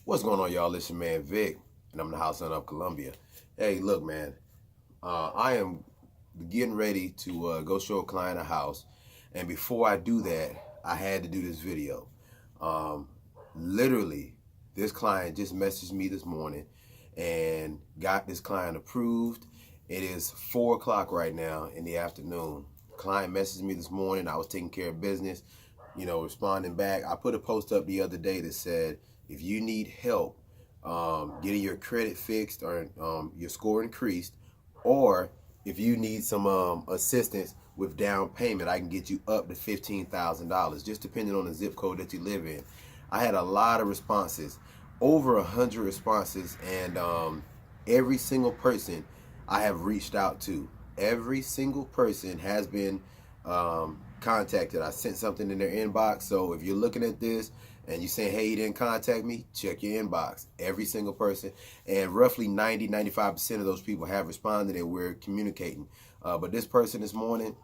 What's going on, y'all? It's your man Vic, and I'm the house son of Columbia. Hey, look, man, I am getting ready to go show a client a house, and before I do that, I had to do this video. Um, Literally, this client just messaged me this morning and got this client approved. It is 4 o'clock right now in the afternoon. Client messaged me this morning. I was taking care of business, responding back. I put a post up the other day that said, if you need help getting your credit fixed or your score increased, or if you need some assistance with down payment, I can get you up to $15,000, just depending on the zip code that you live in. I had a lot of responses, over 100 responses, and every single person I have reached out to, every single person has been contacted. I sent something in their inbox. So if you're looking at this and you're saying, hey, you didn't contact me, check your inbox. Every single person. And roughly 95% of those people have responded and we're communicating. But this person this morning,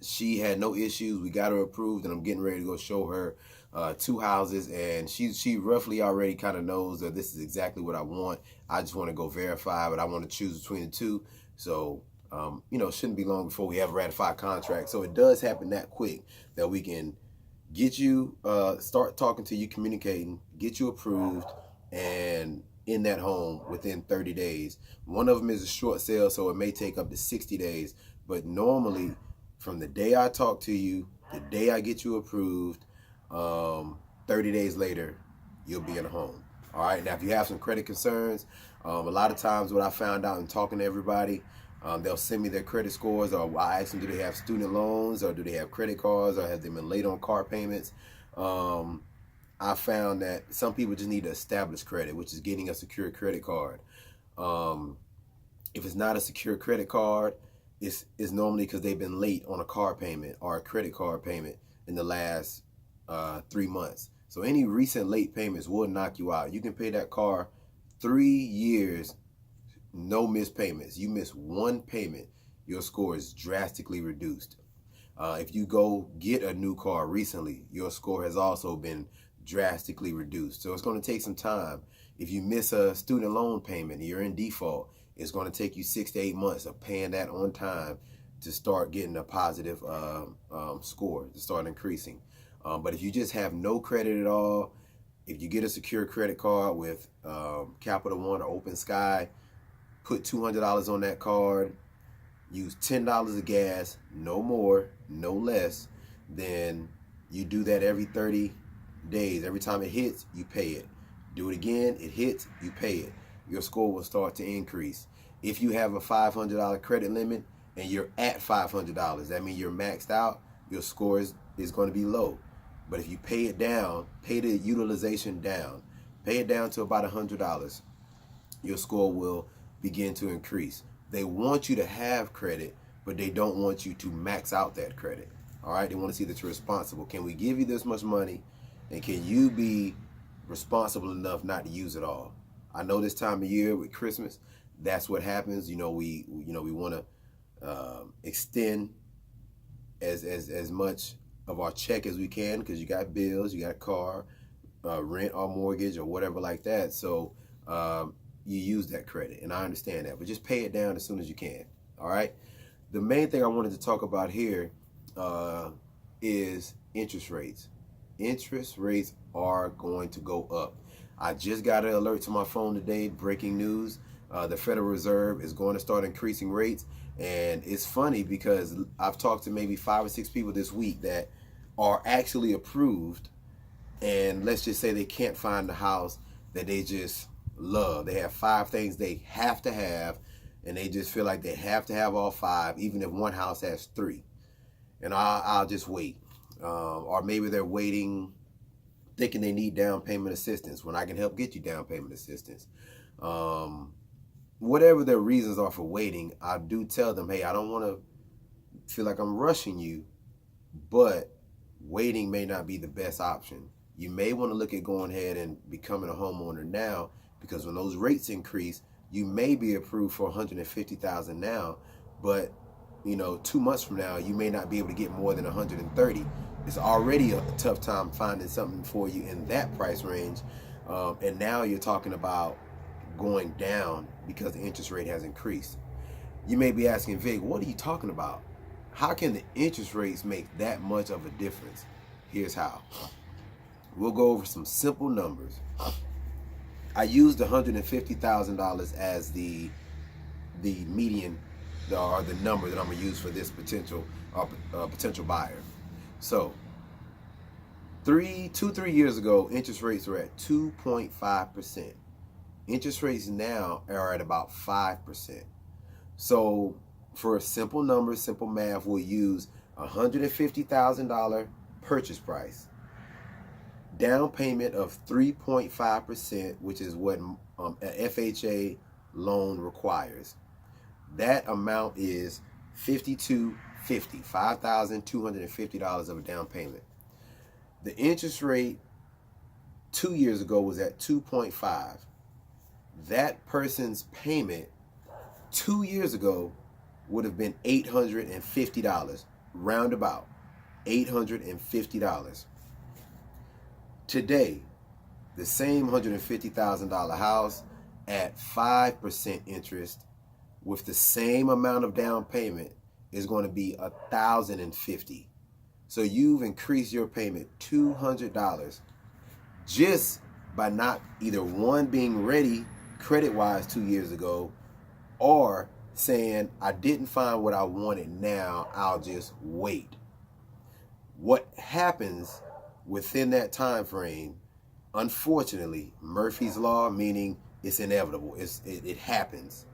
she had no issues. We got her approved, and I'm getting ready to go show her 2 houses. And she roughly already kind of knows that this is exactly what I want. I just want to go verify, but I want to choose between the two. So it shouldn't be long before we have a ratified contract. So it does happen that quick that we can get you, start talking to you, communicating, get you approved, and in that home within 30 days. One of them is a short sale, so it may take up to 60 days. But normally, from the day I talk to you, the day I get you approved, 30 days later, you'll be in a home. All right. Now, if you have some credit concerns, a lot of times what I found out in talking to everybody, they'll send me their credit scores, or I ask them, do they have student loans, or do they have credit cards, or have they been late on car payments? I found that some people just need to establish credit, which is getting a secure credit card. If it's not a secure credit card, it's normally because they've been late on a car payment or a credit card payment in the last 3 months. So any recent late payments will knock you out. You can pay that car 3 years, no missed payments. You miss one payment, your score is drastically reduced. If you go get a new car recently, your score has also been drastically reduced. So it's going to take some time. If you miss a student loan payment and you're in default, it's going to take you 6 to 8 months of paying that on time to start getting a positive score, to start increasing. But if you just have no credit at all, if you get a secure credit card with Capital One or Open Sky, put $200 on that card, use $10 of gas, no more, no less, then you do that every 30 days. Every time it hits, you pay it. Do it again, it hits, you pay it. Your score will start to increase. If you have a $500 credit limit and you're at $500, that means you're maxed out, your score is going to be low. But if you pay it down, pay the utilization down, pay it down to about $100, your score will begin to increase. They want you to have credit, but they don't want you to max out that credit. All right, they want to see that you're responsible. Can we give you this much money, and can you be responsible enough not to use it all? I know this time of year with Christmas, that's what happens. We want to extend as much of our check as we can, because you got bills, you got a car, rent or mortgage or whatever like that. So you use that credit, and I understand that, but just pay it down as soon as you can. All right. The main thing I wanted to talk about here is interest rates. Interest rates are going to go up. I just got an alert to my phone today, breaking news. The Federal Reserve is going to start increasing rates. And it's funny because I've talked to maybe 5 or 6 people this week that are actually approved. And let's just say they can't find the house that they just love. They have 5 things they have to have, and they just feel like they have to have all 5, even if one house has 3. And I'll just wait. Or maybe they're waiting, thinking they need down payment assistance when I can help get you down payment assistance. Whatever their reasons are for waiting, I do tell them, hey, I don't want to feel like I'm rushing you, but waiting may not be the best option. You may want to look at going ahead and becoming a homeowner now, because when those rates increase, you may be approved for $150,000 now, but 2 months from now, you may not be able to get more than $130,000. It's already a tough time finding something for you in that price range. And now you're talking about going down because the interest rate has increased. You may be asking, Vic, what are you talking about? How can the interest rates make that much of a difference? Here's how. We'll go over some simple numbers. I used $150,000 as the median, or the number that I'm gonna use for this potential buyer. So 3 years ago, interest rates were at 2.5%. Interest rates now are at about 5%. So for simple numbers, simple math, we'll use $150,000 purchase price, down payment of 3.5%, which is what an FHA loan requires. That amount is $5,250 of a down payment. The interest rate 2 years ago was at 2.5. That person's payment 2 years ago would have been $850, roundabout $850. Today, the same $150,000 house at 5% interest with the same amount of down payment is going to be $1,050. So you've increased your payment $200 just by not either one being ready credit-wise 2 years ago, or saying, I didn't find what I wanted now, I'll just wait. What happens within that time frame, unfortunately, Murphy's Law, meaning it's inevitable, it happens.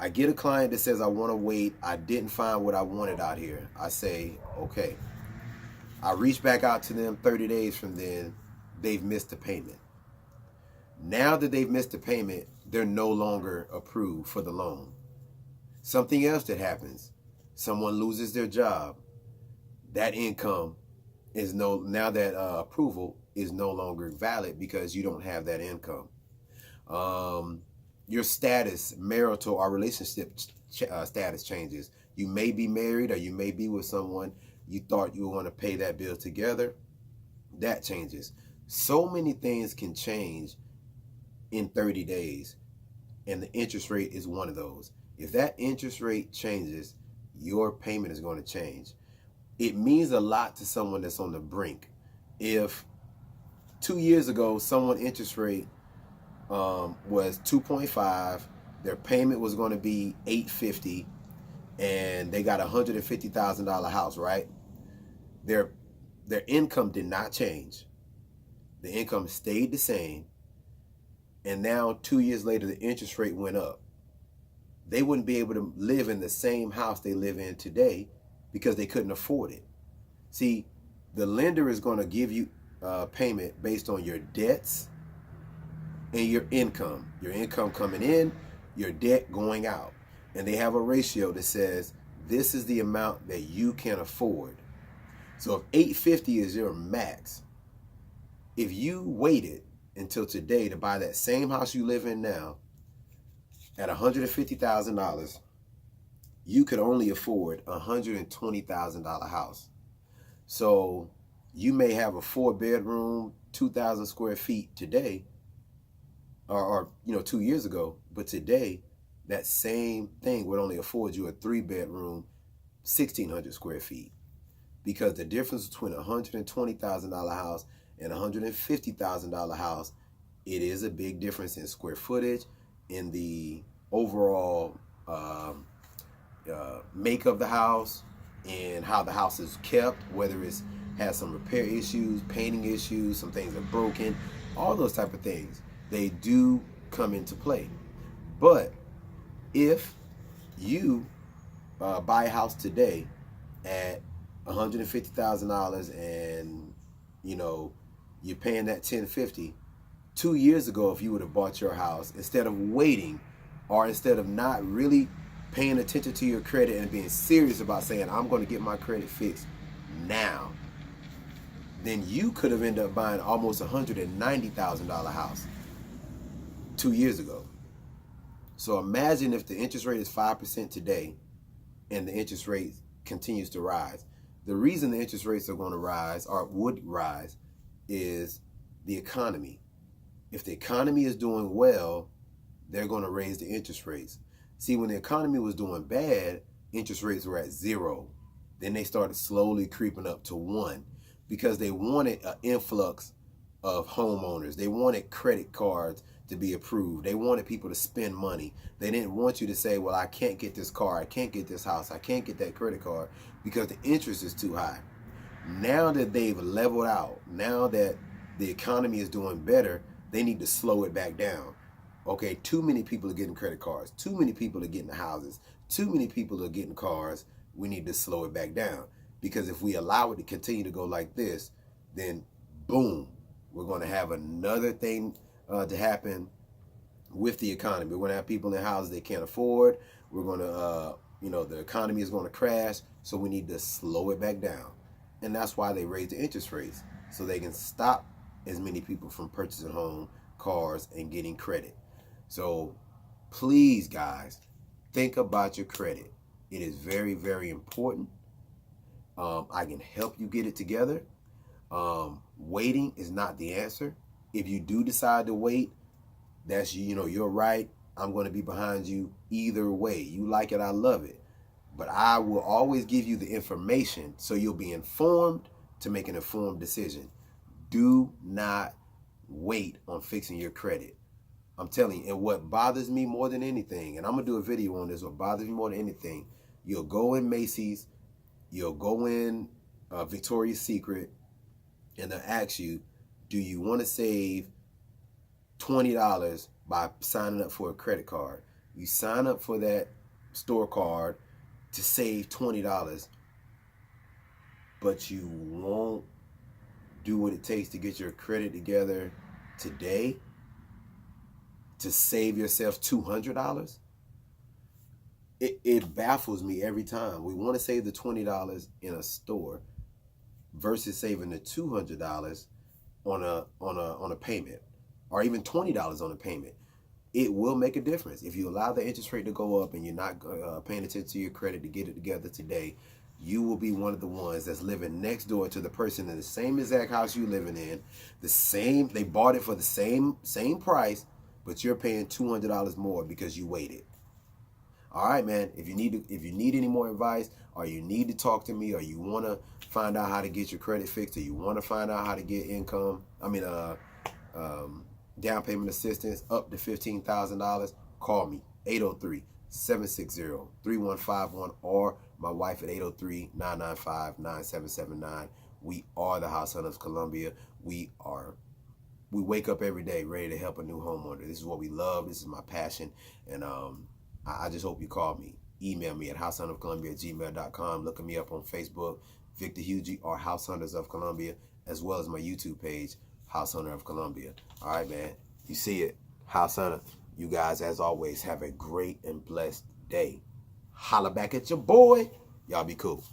I get a client that says, I want to wait, I didn't find what I wanted out here. I say, okay. I reach back out to them 30 days from then, they've missed the payment. Now that they've missed the payment, they're no longer approved for the loan. Something else that happens, someone loses their job, that income is now that approval is no longer valid because you don't have that income. Your status, marital or relationship status changes. You may be married, or you may be with someone, you thought you were going to pay that bill together. That changes. So many things can change in 30 days, and the interest rate is one of those. If that interest rate changes, your payment is going to change. It means a lot to someone that's on the brink. If 2 years ago, someone's interest rate was 2.5, their payment was going to be $850, and they got a $150,000 house, right? Their income did not change. The income stayed the same. And now 2 years later, the interest rate went up. They wouldn't be able to live in the same house they live in today because they couldn't afford it. See, the lender is going to give you payment based on your debts and your income coming in, your debt going out. And they have a ratio that says this is the amount that you can afford. So if $850 is your max, if you waited until today to buy that same house you live in now at $150,000, you could only afford a $120,000 house. So you may have a 4-bedroom, 2,000 square feet today, or 2 years ago, but today that same thing would only afford you a 3-bedroom, 1,600 square feet, because the difference between a $120,000 house and a $150,000 house, it is a big difference in square footage, in the overall make of the house, and how the house is kept, whether it's has some repair issues, painting issues, some things are broken, all those type of things. They do come into play. But if you buy a house today at $150,000 and you're paying that $1,050, 2 years ago, if you would have bought your house, instead of waiting, or instead of not really paying attention to your credit and being serious about saying, I'm going to get my credit fixed now, then you could have ended up buying almost $190,000 house 2 years ago. So imagine if the interest rate is 5% today and the interest rate continues to rise. The reason the interest rates are going to rise, or would rise, is the economy. if the economy is doing well, they're going to raise the interest rates. See, when the economy was doing bad, interest rates were at 0. Then they started slowly creeping up to 1 because they wanted an influx of homeowners. They wanted credit cards to be approved. They wanted people to spend money. They didn't want you to say, well, I can't get this car, I can't get this house, I can't get that credit card because the interest is too high. Now that they've leveled out, now that the economy is doing better, they need to slow it back down. Okay, too many people are getting credit cards. Too many people are getting houses. Too many people are getting cars. We need to slow it back down. Because if we allow it to continue to go like this, then boom, we're going to have another thing to happen with the economy. We're going to have people in houses they can't afford. We're going to, the economy is going to crash. So we need to slow it back down. And that's why they raise the interest rates. So they can stop as many people from purchasing home, cars, and getting credit. So please, guys, think about your credit. It is very, very important. I can help you get it together. Waiting is not the answer. If you do decide to wait, that's, you're right. I'm going to be behind you either way. You like it, I love it. But I will always give you the information so you'll be informed to make an informed decision. Do not wait on fixing your credit. I'm telling you, and what bothers me more than anything, and I'm going to do a video on this, what bothers me more than anything, you'll go in Macy's, you'll go in Victoria's Secret, and they'll ask you, do you want to save $20 by signing up for a credit card? You sign up for that store card to save $20, but you won't do what it takes to get your credit together today to save yourself $200? It baffles me every time. We want to save the $20 in a store versus saving the $200 on a payment, or even $20 on a payment. It will make a difference. If you allow the interest rate to go up and you're not paying attention to your credit to get it together today, you will be one of the ones that's living next door to the person in the same exact house you living in. They bought it for the same price, but you're paying $200 more because you waited. All right, man. If you need any more advice, or you need to talk to me, or you want to find out how to get your credit fixed, or you want to find out how to get down payment assistance up to $15,000, call me, 803-760-3151, or my wife at 803-995-9779. We are the House Hunters of Columbia. We wake up every day ready to help a new homeowner. This is what we love. This is my passion. And I just hope you call me. Email me at househunterofcolumbia@gmail.com. Look me up on Facebook, Victor Hugie, or House Hunters of Columbia, as well as my YouTube page, House Hunter of Columbia. All right, man. You see it. House Hunter. You guys, as always, have a great and blessed day. Holla back at your boy. Y'all be cool.